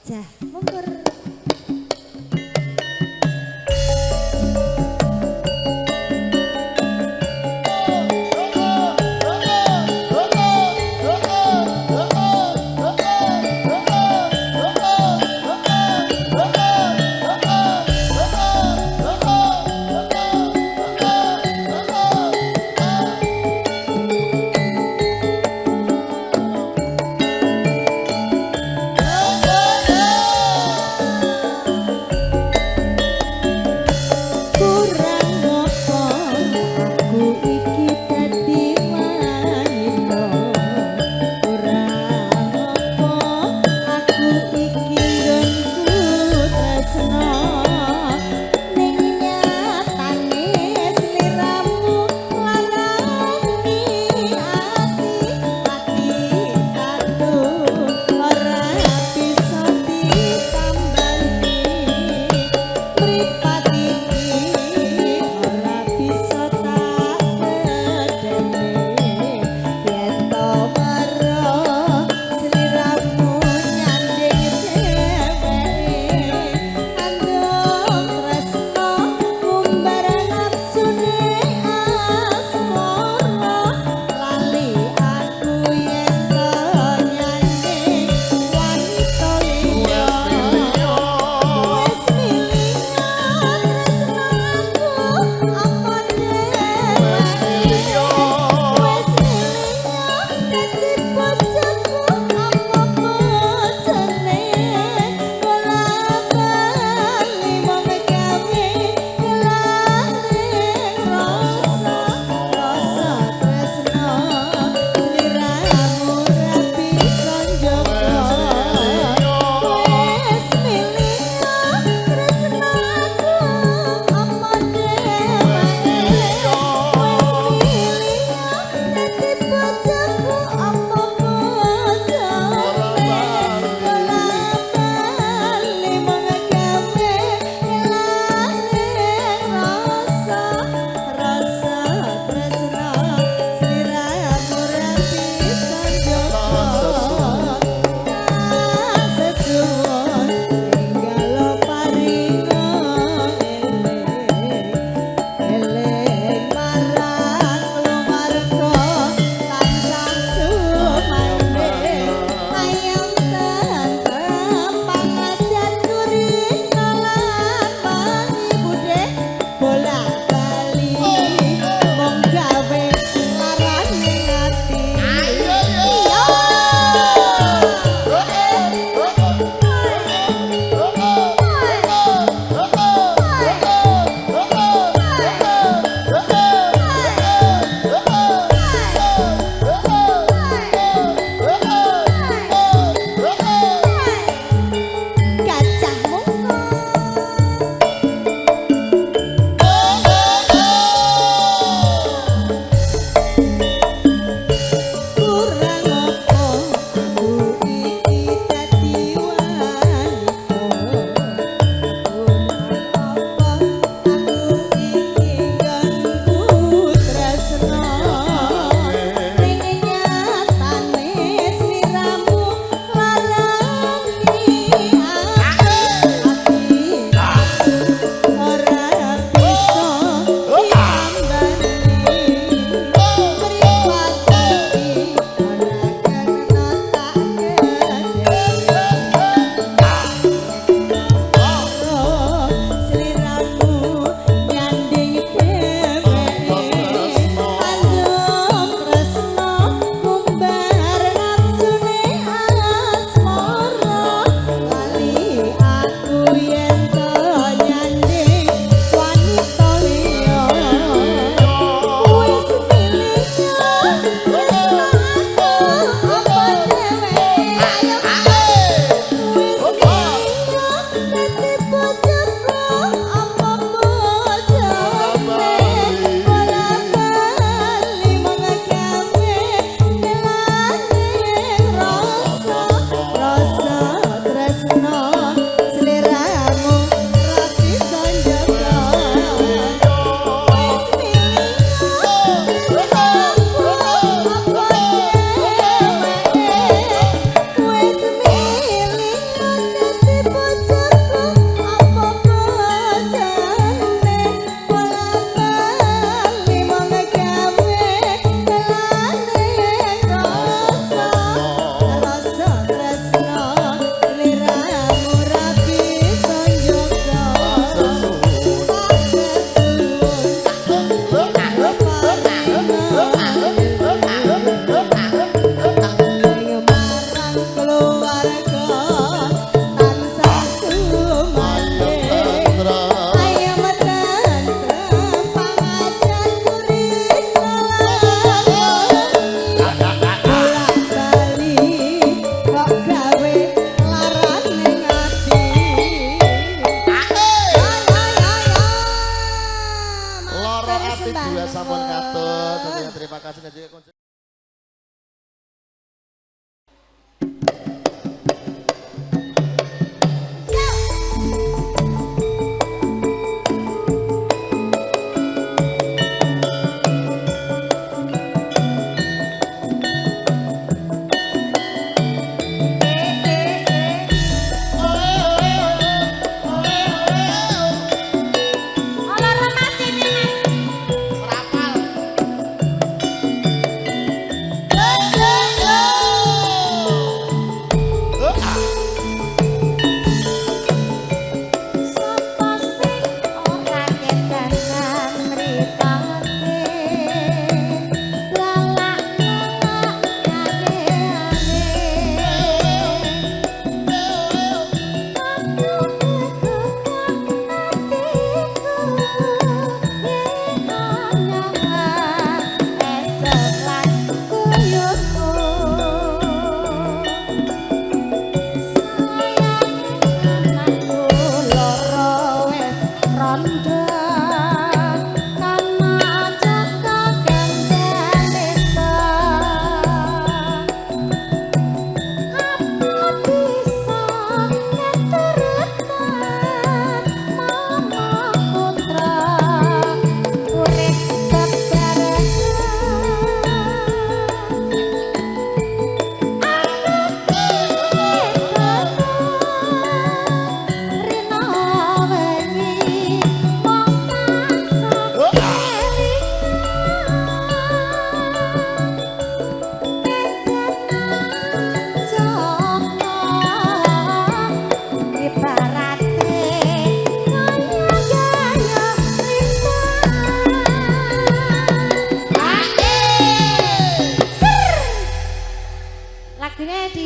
Jah, mundur.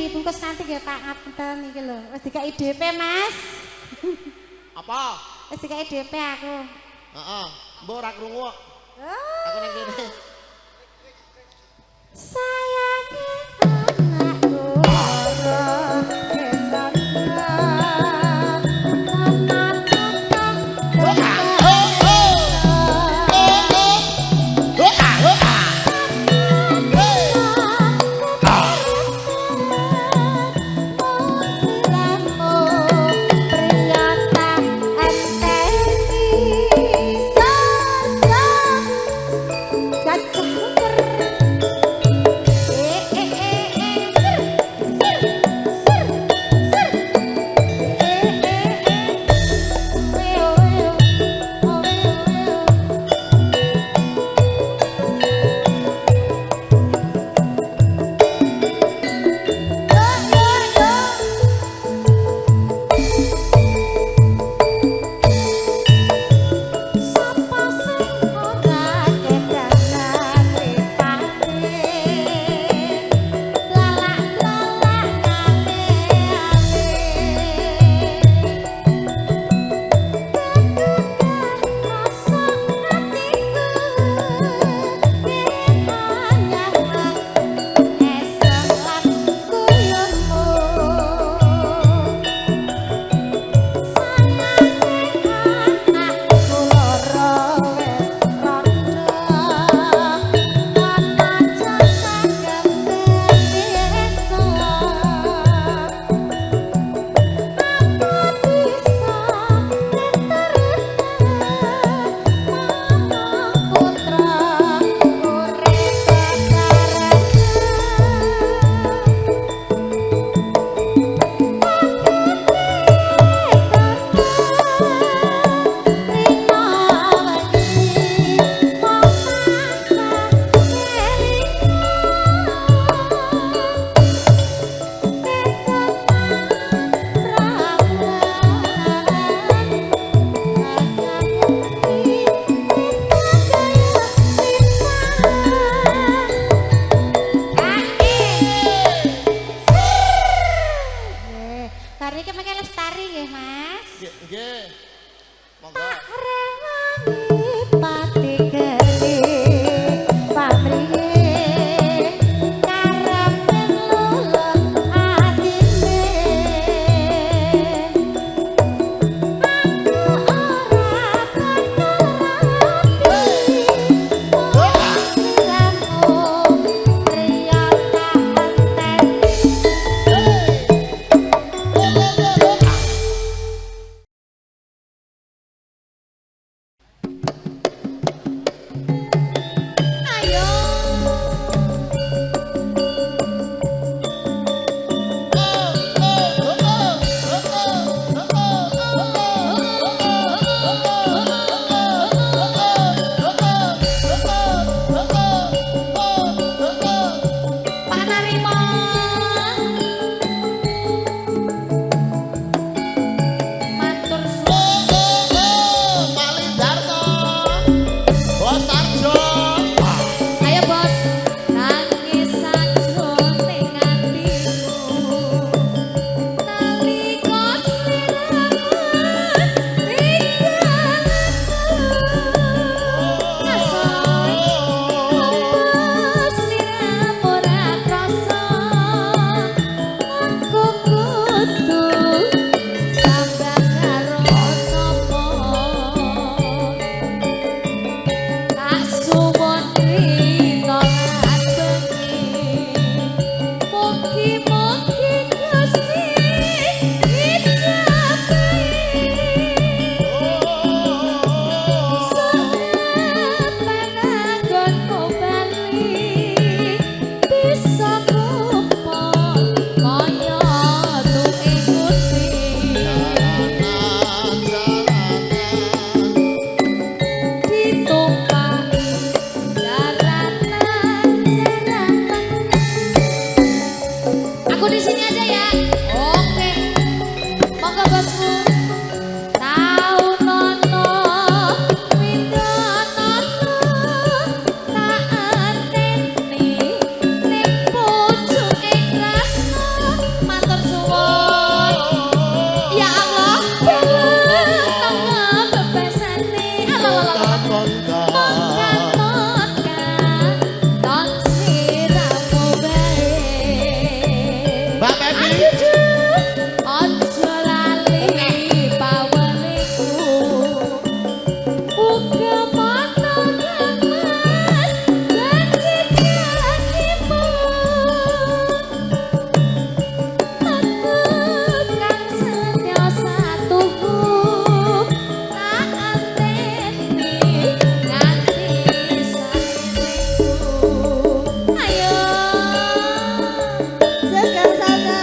dibungkus nanti ya tak ngapunten iki lho. Wis dikai DP, Mas. Apa? Wis dikai DP aku. Heeh. Mbok ora krungu kok. Aku ning kene. Sayangi anakku loro Aja lali paweniku uga mata nyaman janji-janjimu aku kang setya satuku tak anteni nganti saeneku ayo Segar sana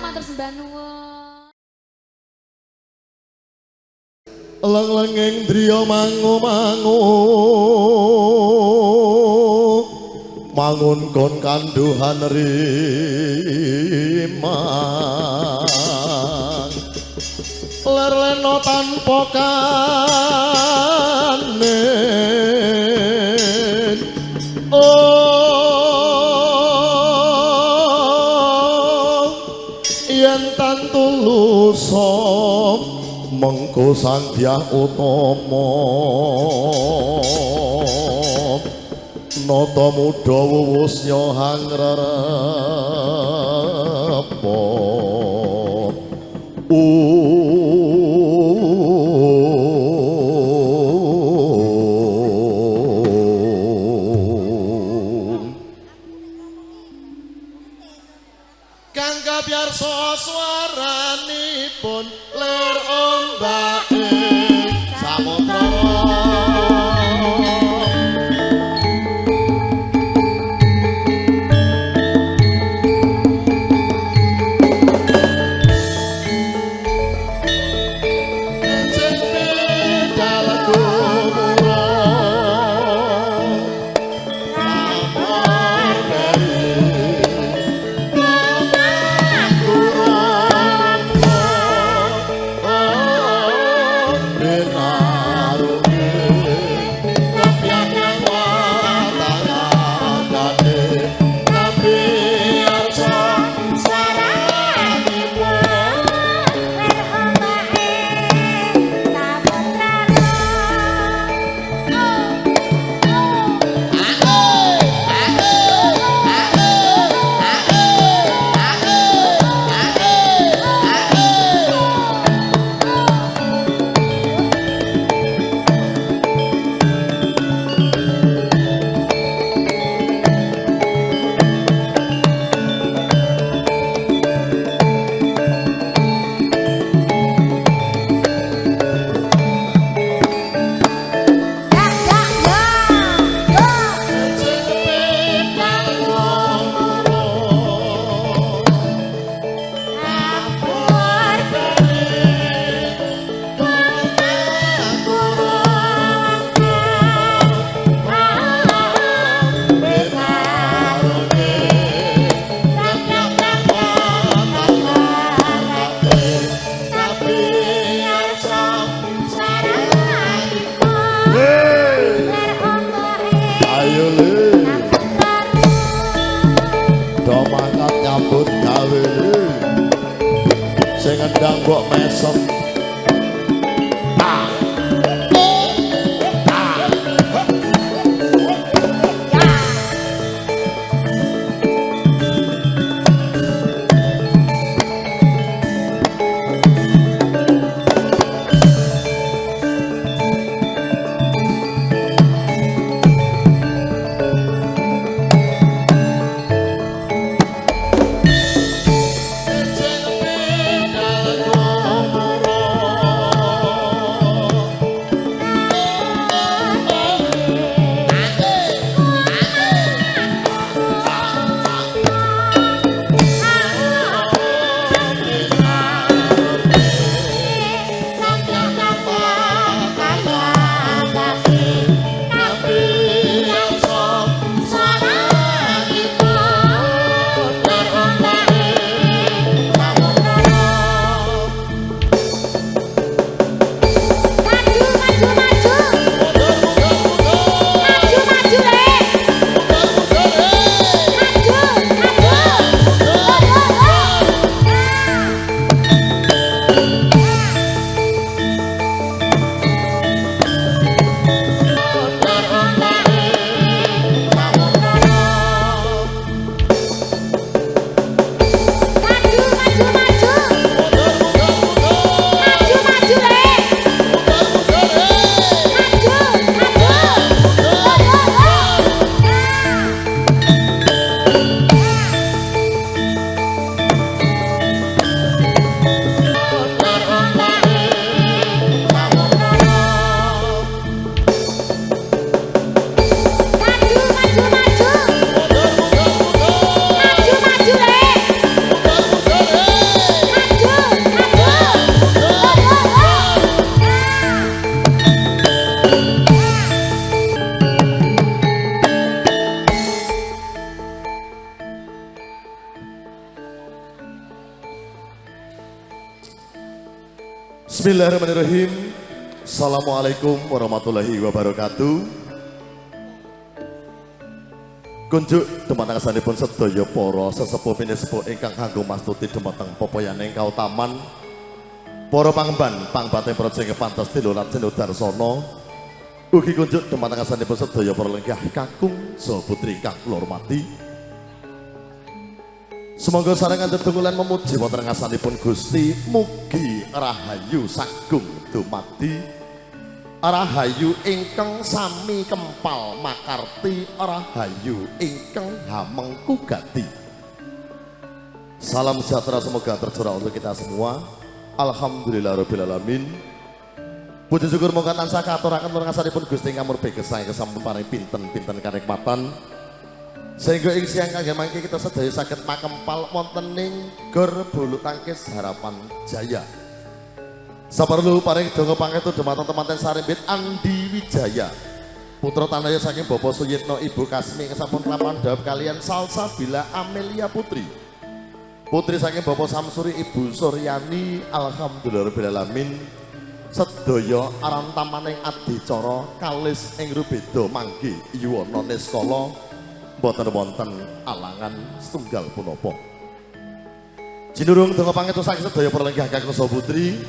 matur sembah nuwun. Leng-lenging driya mangu-mangu mangun kon kanduhan rimang lerleno tanpa kanen yen tan tulusa mengko sandyah utama nata muda wuwusnya hangrerepa kang kabyarsa swaranipun ler ombake samudra ngendang mbok mesem Eceng pedal gomoro Bismillahirrahmanirrahim. Assalamualaikum warahmatullahi wabarakatuh. Kunjuk dumateng asanipun sedaya para sesepuh pinesepuh ingkang kanggo mastuti dumateng pepoyaning kautaman. Para pangemban pangbating projeng pantes tilulat Darsana. Ugi kunjuk dumateng asanipun sedaya para lenggah kakung saha putri kang kula hormati. Semoga sarengan tetunggulan memuji wonten ngasanipun Gusti, mugi rahayu sagung dumadi, rahayu ingkang sami kempal makarti, rahayu ingkang hamengku gati. Salam sejahtera semoga tercurah untuk kita semua. Alhamdulillahirabbil alamin. Puji syukur monggo tansah katuraken wonten ngasanipun Gusti ingkang murbi gesang kesampun paring pinten-pinten kanikmatan. Sehingga ing siang kangge mangke kita sedaya saged makempal wonten ing Gor Bulu Tangkis Harapan Jaya. Saperlu paring donga pangestu dumateng temanten sarimbit Andi Wijaya. Putra tanaya saking Bapak Suyitno Ibu Kasmi kesampun kelapan dawuh kalian Salsabila Amelia Putri. Putri saking Bapak Samsuri Ibu Suryani, alhamdulillahirabbil alamin. Sedaya arantamaning adicara kalis ing rubeda mangke yuwana niskala boten wonten alangan setunggal punapa. Jinurung donga pangestu saking sedaya para lenggah kakung saha putri.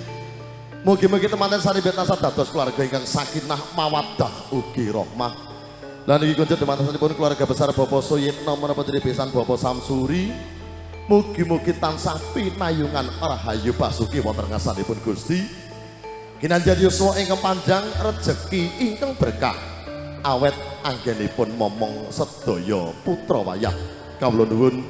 Mugi-mugi temanten sarimbit tansah dados keluarga ingkang sakinah mawaddah ugi rahmah. Lan iki kunjuk temanten sanipun keluarga besar Bapak Suyitno menapa Putri besan Bapak Samsuri. Mugi-mugi tansah pinayungan rahayu pasuki wonten ngasanipun Gusti. Kinanjar yuswa ingkang panjang, rejeki ingkang berkah. Awet anggenipun momong sedaya putra wayah kawula nuwun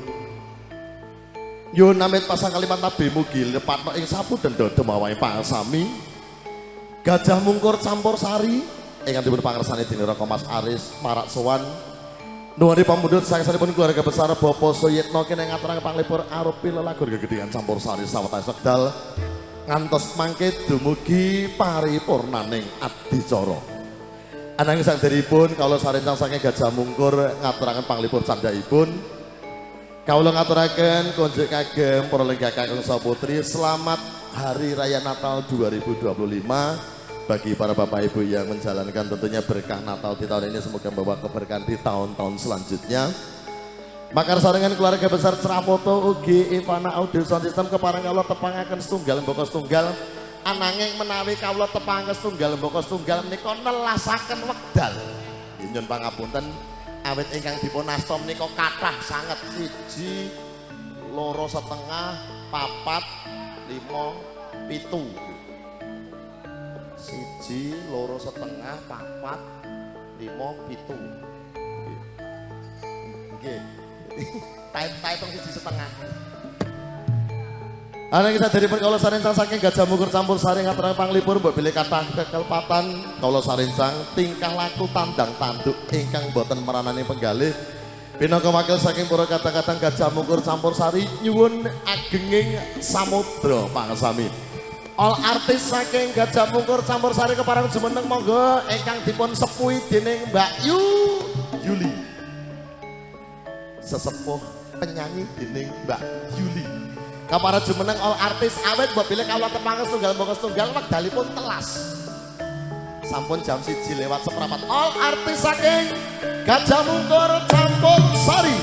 nyuwun amit pasang kalimat nabi mugi lepatno ing sapundenda demawaing pangasami Gajah Mungkur campur sari ingkang dipun pangersani dening Raka Mas Aris marak sowan nuwun pamundhut saestanipun keluarga besar Bapak Suyitno kene ngaturaken panglipur arupi lelagur gegedhengan campur sari sawetawis wekdal ngantos mangke dumugi paripurnaning adicara. Ananging sadèrèngipun kawula sarencang saking Gajah Mungkur ngaturaken panglipur candhaipun. Kawula ngaturaken konjuk kagem para lenggah kakung saha putri selamat Hari Raya Natal 2025 bagi para bapak ibu yang menjalankan tentunya berkah Natal di tahun ini semoga membawa keberkahan di tahun-tahun selanjutnya. Makar sarengan keluarga besar Cerapoto ugi Ivana Audio Sound System kepareng kawula tepangaken setunggal mbaka setunggal. Ananging menawi kawula tepanges tunggal mbaka setunggal menika nelasaken wekdal. Nyuwun pangapunten awit ingkang dipun asta menika kathah sanget 1, 2, 1/2, 4, 5, 7. 1, 2, 1/2, 4, 5, 7. Nggih. Taip-taip 1,5. Ana kita daripun kawula sarencang saking Gajah Mungkur campur sari ngaturaken panglipur mbok bilih kathah kekelpatan kawula sarencang tingkah laku tandang tanduk ingkang boten meranani penggalih pinaka wakil saking para kadang-kadang Gajah Mungkur campur sari nyuwun agenging samudra pangesami. All artis saking Gajah Mungkur campur sari kepareng jumeneng monggo ingkang dipun sepuhi dening Mbak Yuli. Sesepuh penyanyi dening Mbak Yuli. Kapara jumeneng all artis awet mbok bilih kawula tepanges tunggal mbaka setunggal wekdalipun telas. Sampun jam 1 lewat seprapat all artis saking Gajah Mungkur campur sari.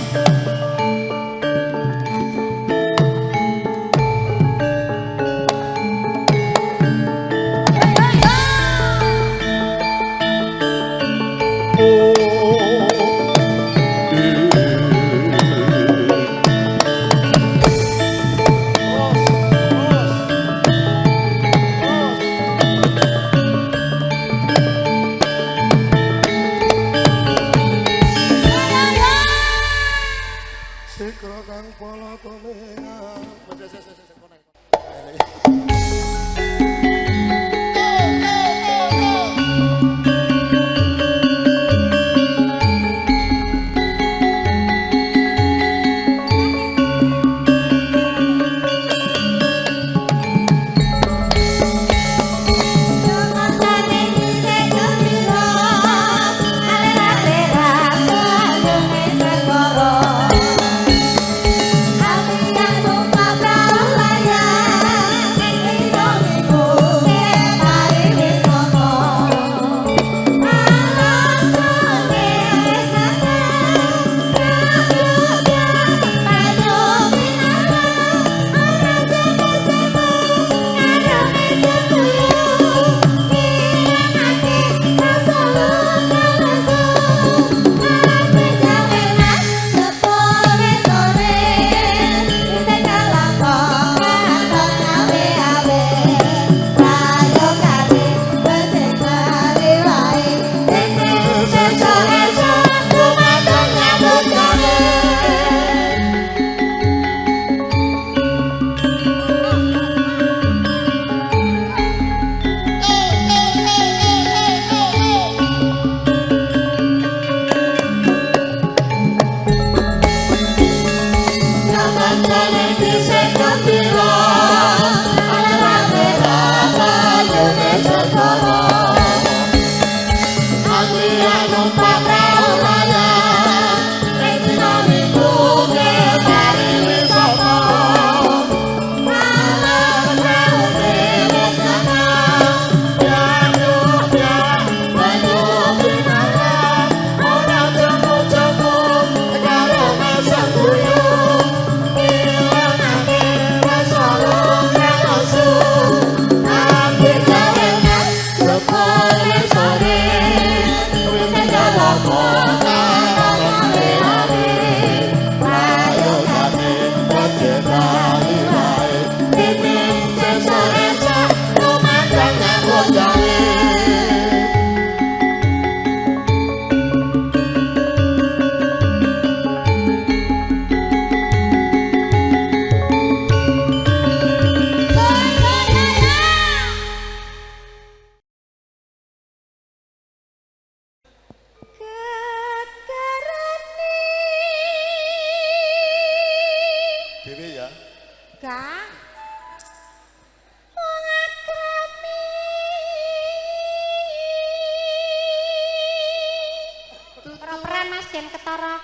ben ketara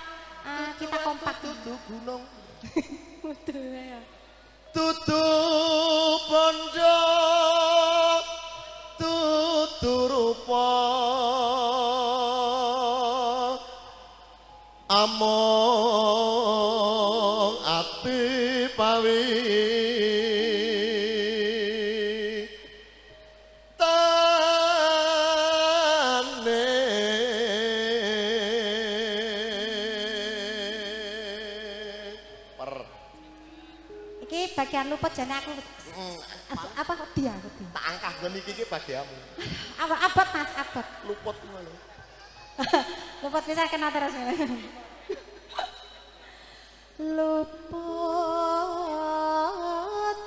kita kompak. Dudu gunung. Mutu ya. Dudu bondo. Dudu rupa. Among ati pawi. Bagian luput jane aku apa kok dia aku dia. Tak angkah nggon iki bagianmu. Apa abot Mas, abot. Luput ngono. Luput bisa kena terus. Luput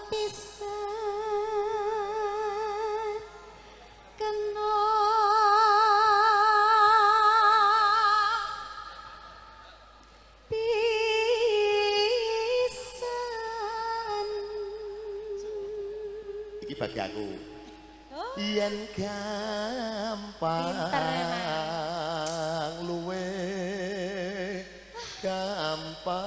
bisa kena bagi aku. Yen gampang luwe gampang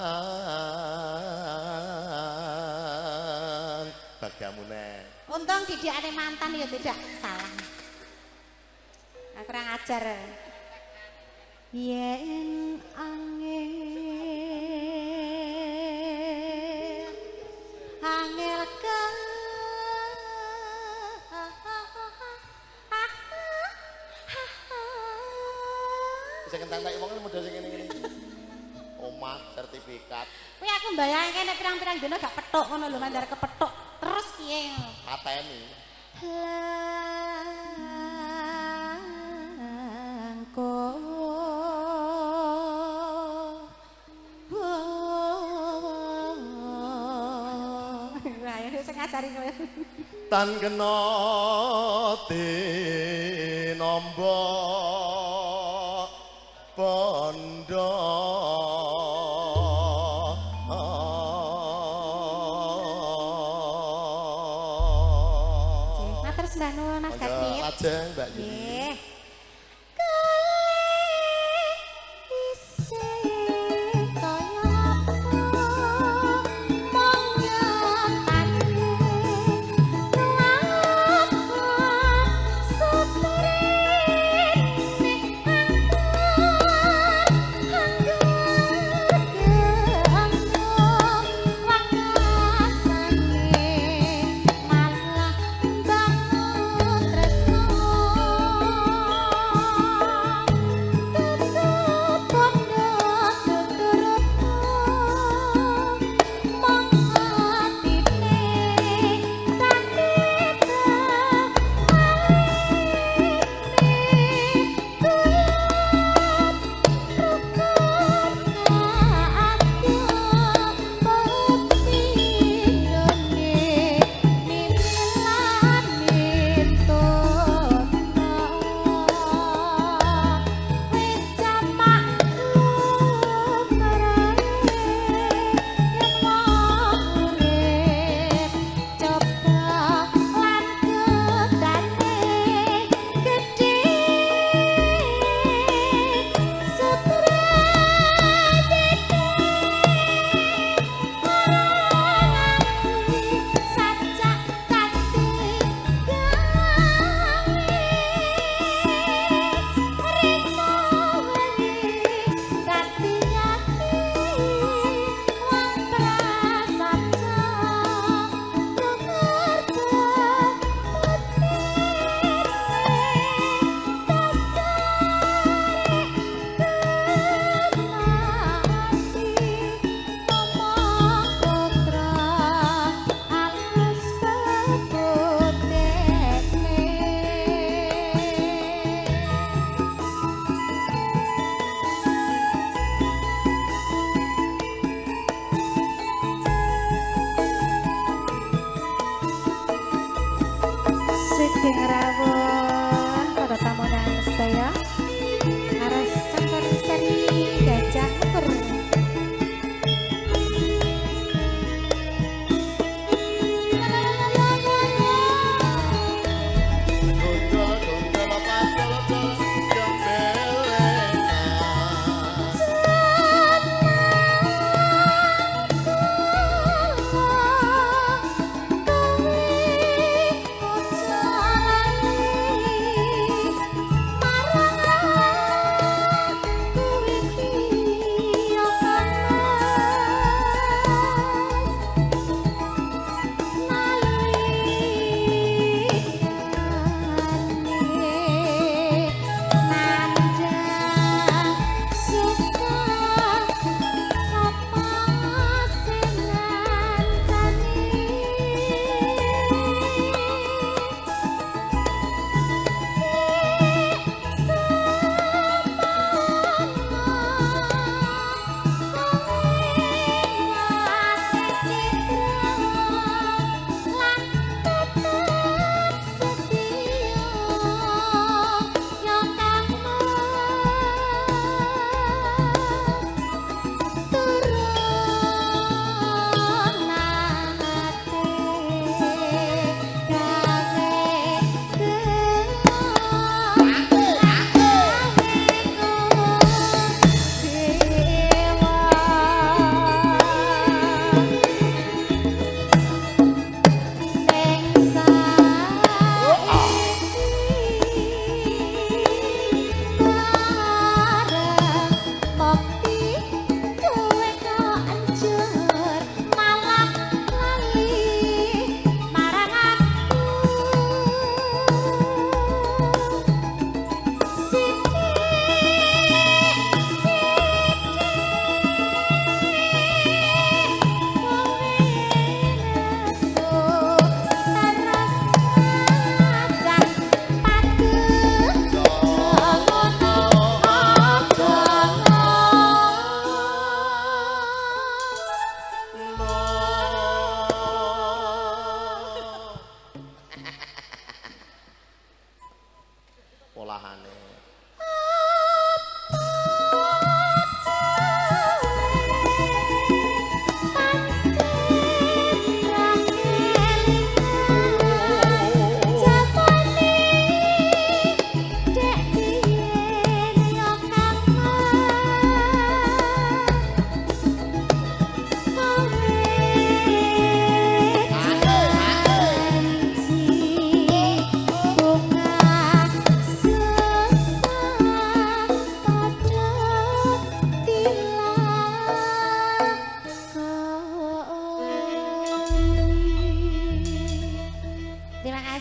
bagiamu nek. Untung didikane mantan ya tidak salah. Kurang ajar. Yen angel kan bisa kentak-kentak wong model sing ngene-ngene. Omah sertifikat. Kuwi aku mbayangke nek pirang-pirang dina gak petuk ngono lho mandar kepethuk. Terus piye? Pateni. Langko. Wah, ya sing ngajari kowe. Tan kena tinombo bondo matur sembah nuwun Mas Gadit. Lajeng Mbak Yuni. Nggih. Sugeng rawuh para tamu dan sedaya. Aras Cangkor Seri Gajah Ukur. Gondol-gondol apa gondol yang belenan.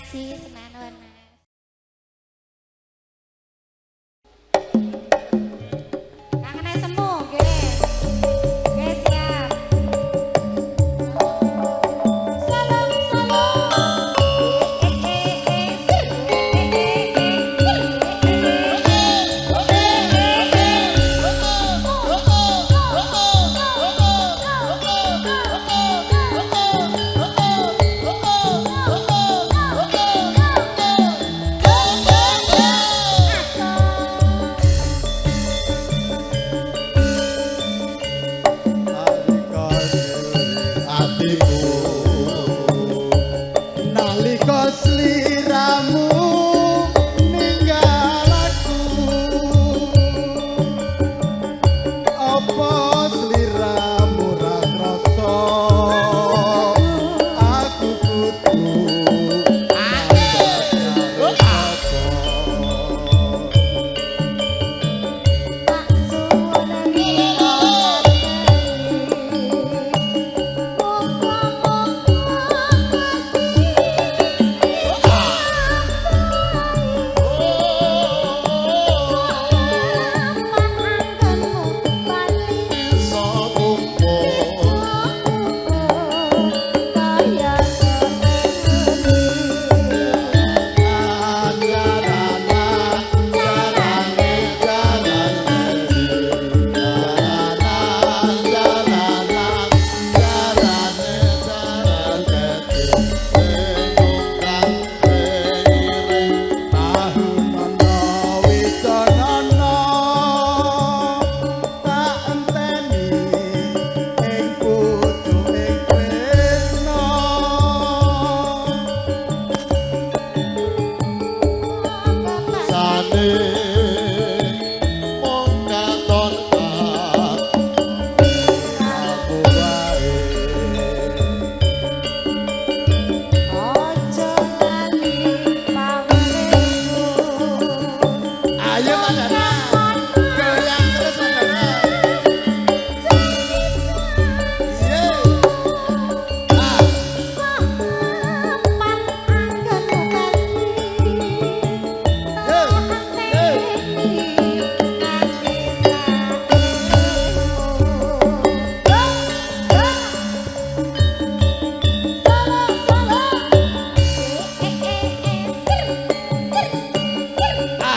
kasih semangat Mas. Kangen ae semu, nggih. Nggih siap. Salam salam.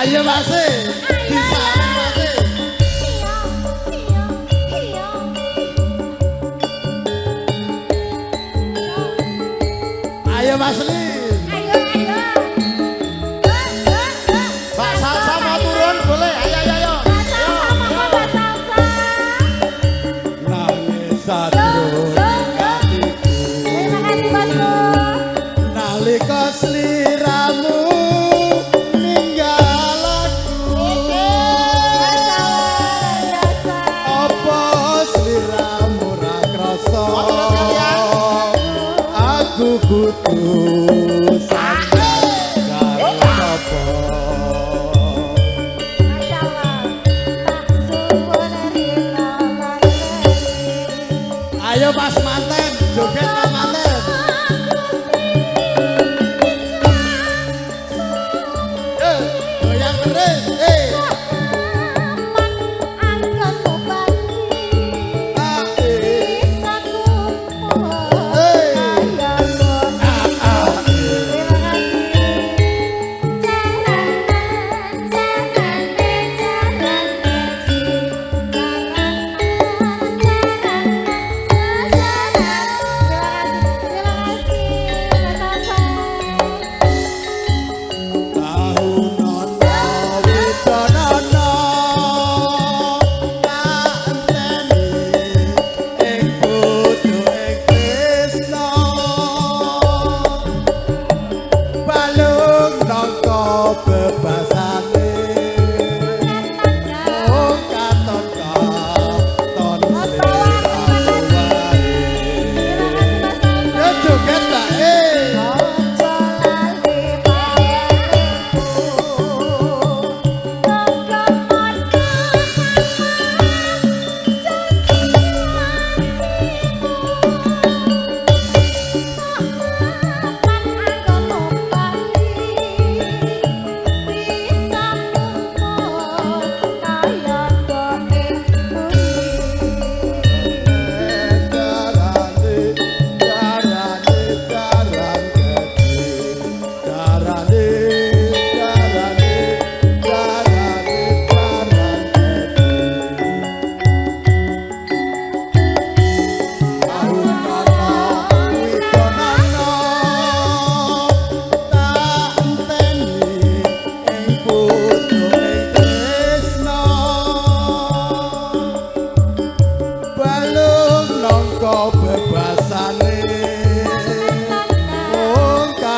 Ayo masih bisa masih. Ayo Mas Lin. Ayo. Mbak Salsa mau turun boleh? Ayo. Mbak Salsa. Nangis sadurunge hatiku. Terima kasih Bosku. Nalika sliramu ninggal aku. Apa sliramu ra krasa? Aku kudu sampe karo sapa? Masya Allah. Tak syukur rina lan rezeki. Ayo Mas Manten, joget Mas Manten. Goyang terus,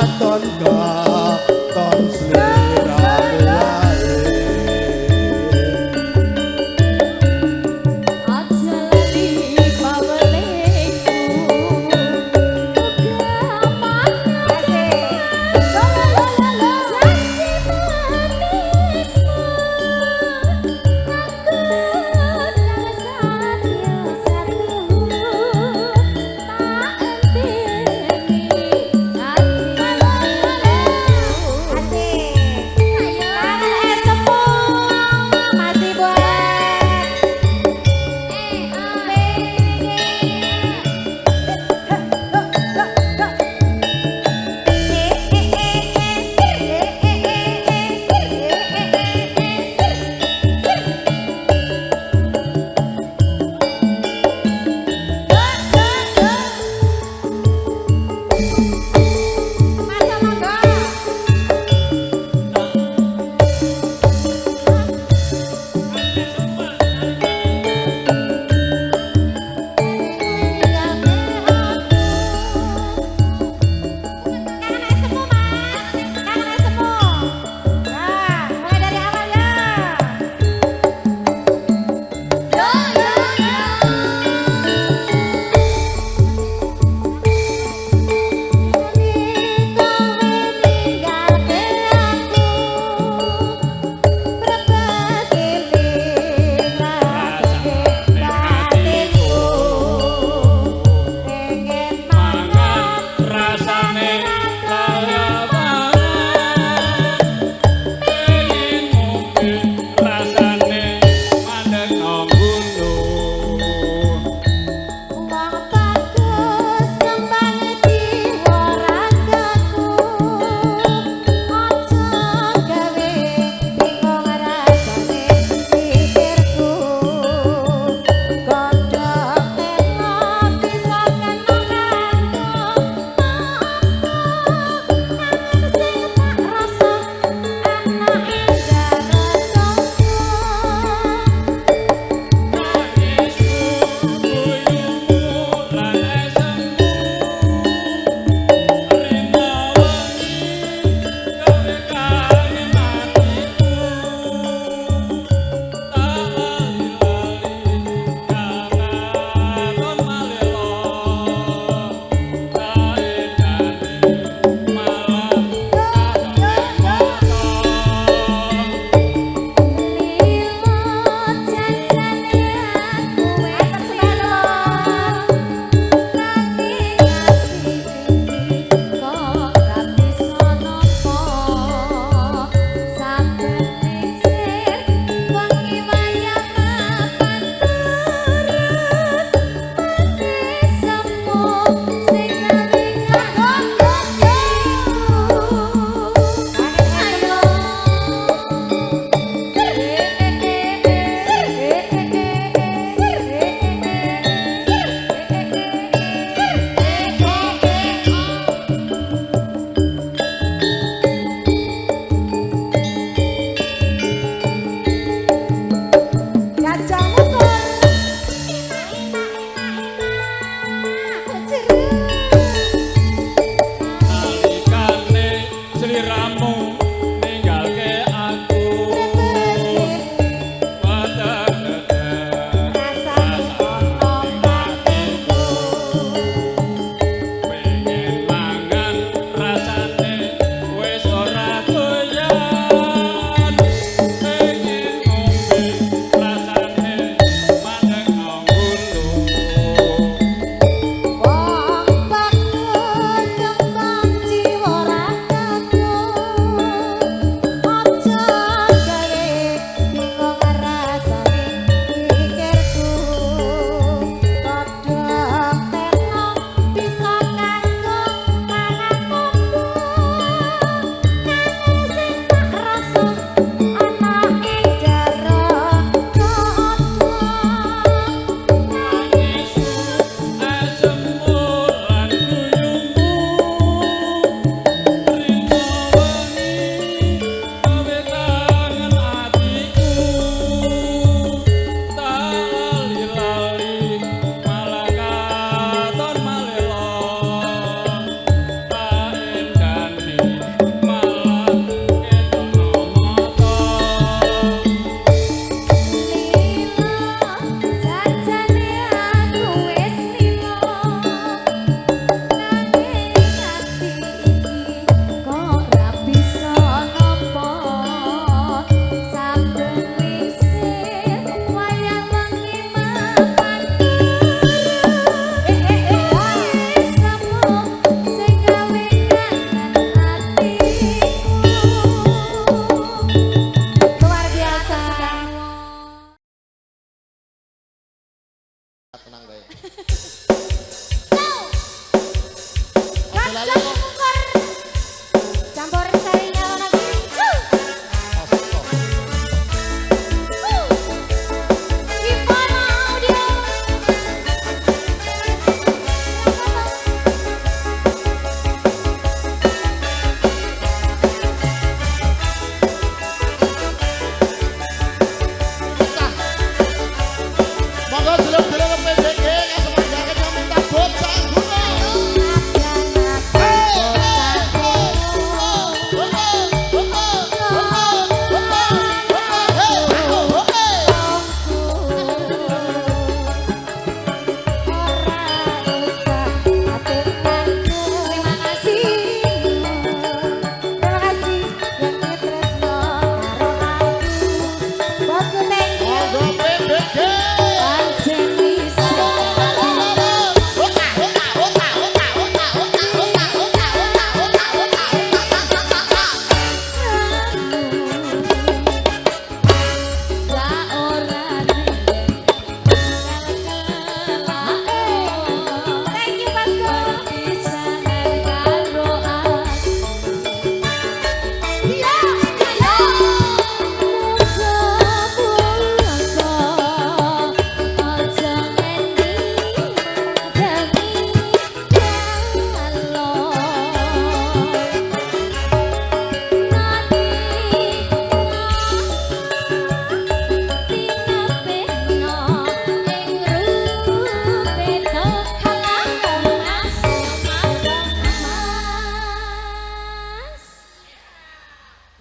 katon katon sliramu aja lali pawelingku uga mangan janji manismu aku nang satya satu tak enteni ati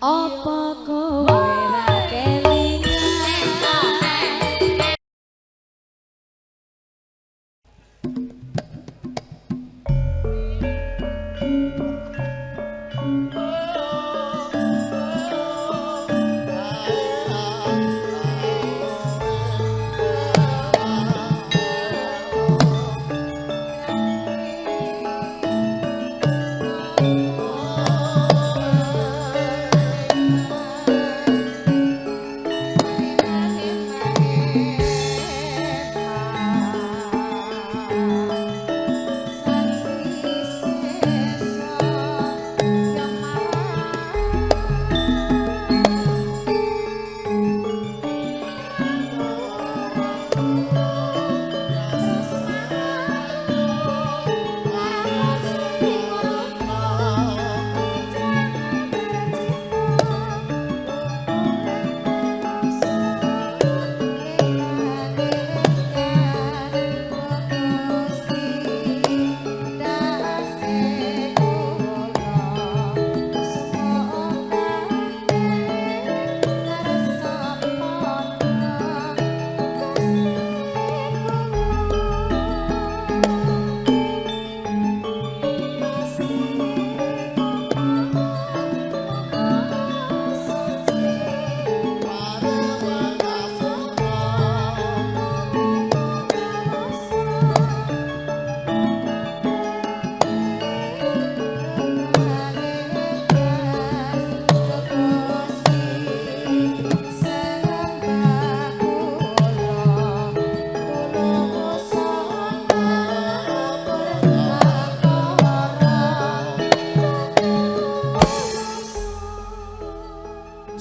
Apa kowe ra kelingan?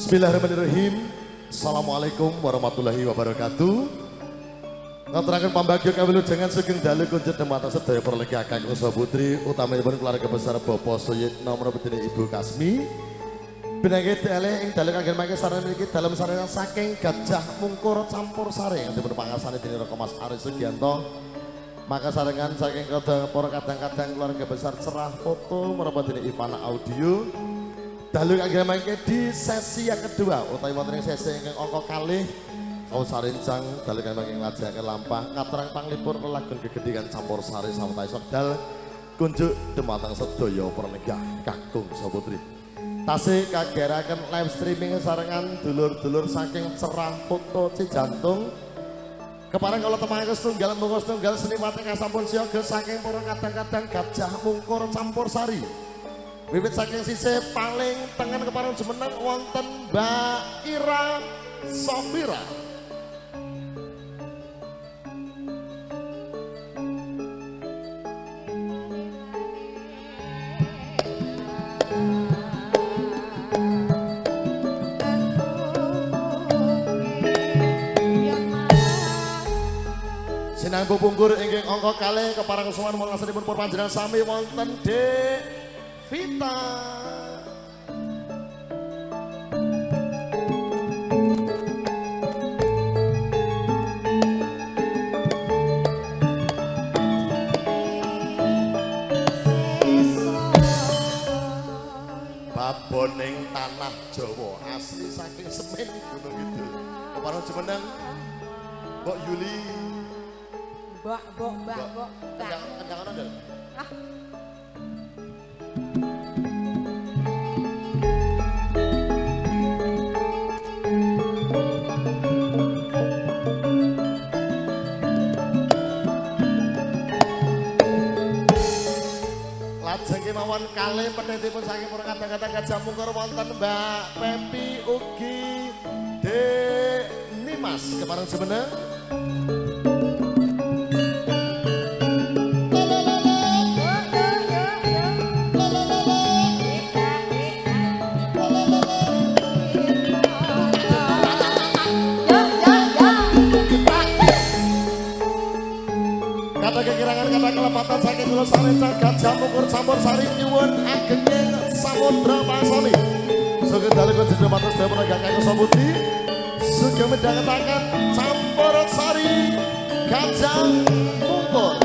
Bismillahirrahmanirrahim. Assalamualaikum warahmatullahi wabarakatuh. Ngaturaken pambagyo kawilujengan sugeng dalu kunjuk dhematan sedaya perlegi kakang usaha putri utamanipun keluarga besar Bapak Suyitno menapa Ibu Kasmi. Binangke dale ing dalu kangge mangke sarana niki dalem sarana saking Gajah Mungkur campur sari dipun pangarsani dening Raka Mas Ari Sugianto. Maka sarengan saking para kadang-kadang keluarga besar Cerah Foto menapa dening Ivana Audio. Dalu kangge mangke di sesi yang kedua utawi wonten ing sesi ingkang angka kalih Kausarincang dalu kangge mangke nglajengaken lampah katerang panglipur lelagon gegedhingan campur sari sawetawis wekdal kunjuk dhumateng sedaya pranegah kakung saha putri. Tasih kageraken live streaming sarengan dulur-dulur saking Cerah Foto Cijantung. Kepareng kula temangke setunggal mungkur setunggal seni mati kasampun siaga saking para kadang-kadang Gajah Mungkur campur sari. Wiwit saking sisih paling tengen kepareng jumeneng wonten Mbak Ira Sofira. Sinang pupungkur ingkang angka kalih kepareng sowan mongasanipun pun panjenengan sami wonten Dek Vita. Baboning tanah Jawa asli saking Semen Gunung Kidul. Kepareng jumeneng Mbok Yuli. Mbak. Kendangan ada. Lajeng kemawon kalih penetipun saking para kadang-kadang Gajah Mungkur wonten Mbak Pepi ugi Dek Nimas kepareng jumeneng. Kata kekirangan kata kelepatan saking kula sarencang Gajah Mungkur campur sari nyuwun agenging samudra pasoni. Sugeng dalu kunjuk dhumateng sedaya pranegah kakung saha putri. Sugeng midhangetaken campur sari Gajah Mungkur.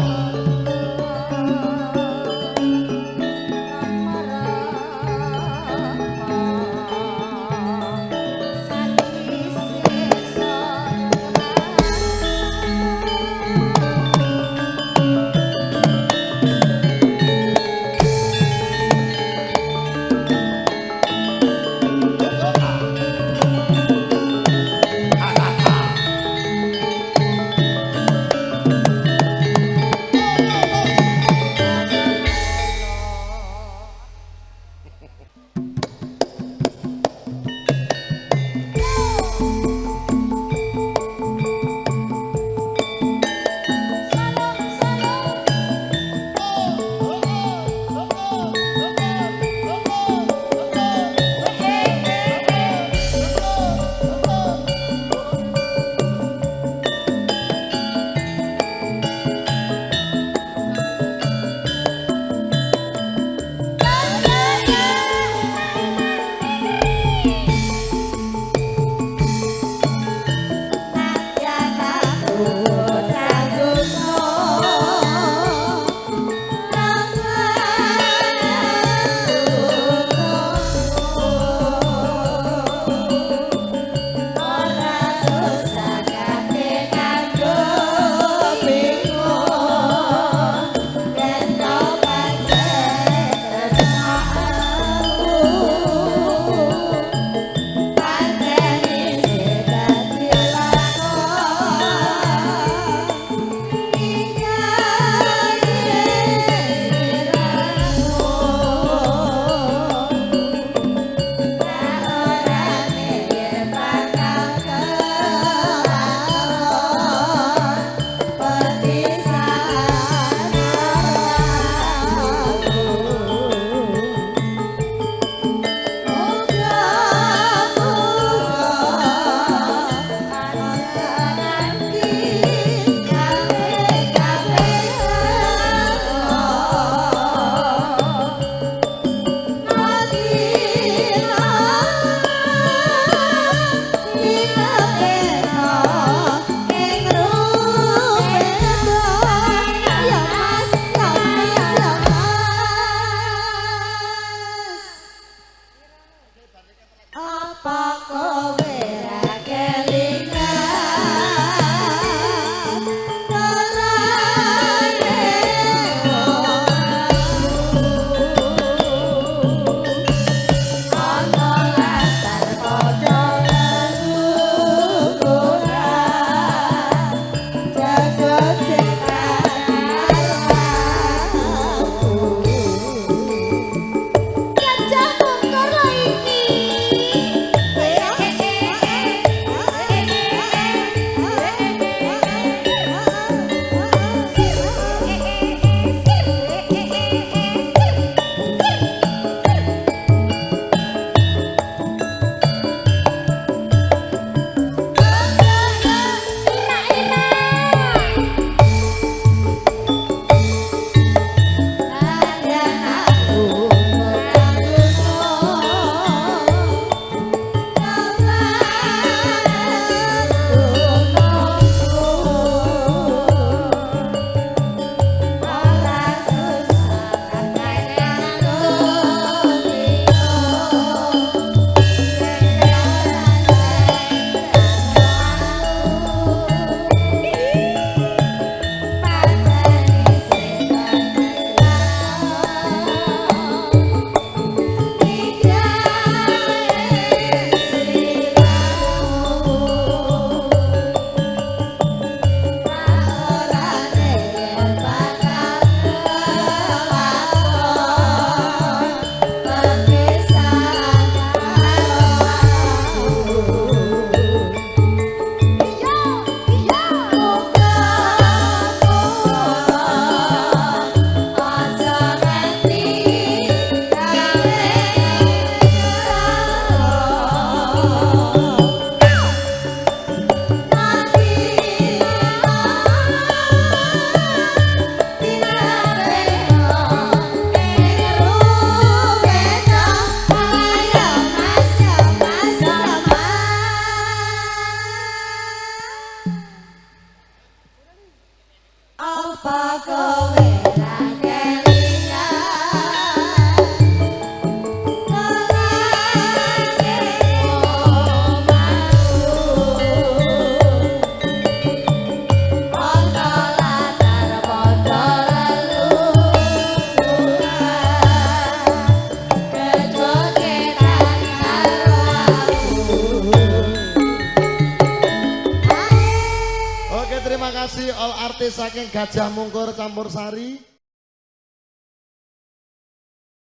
kasih all artis saking Gajah Mungkur Campur Sari.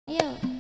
Ayo.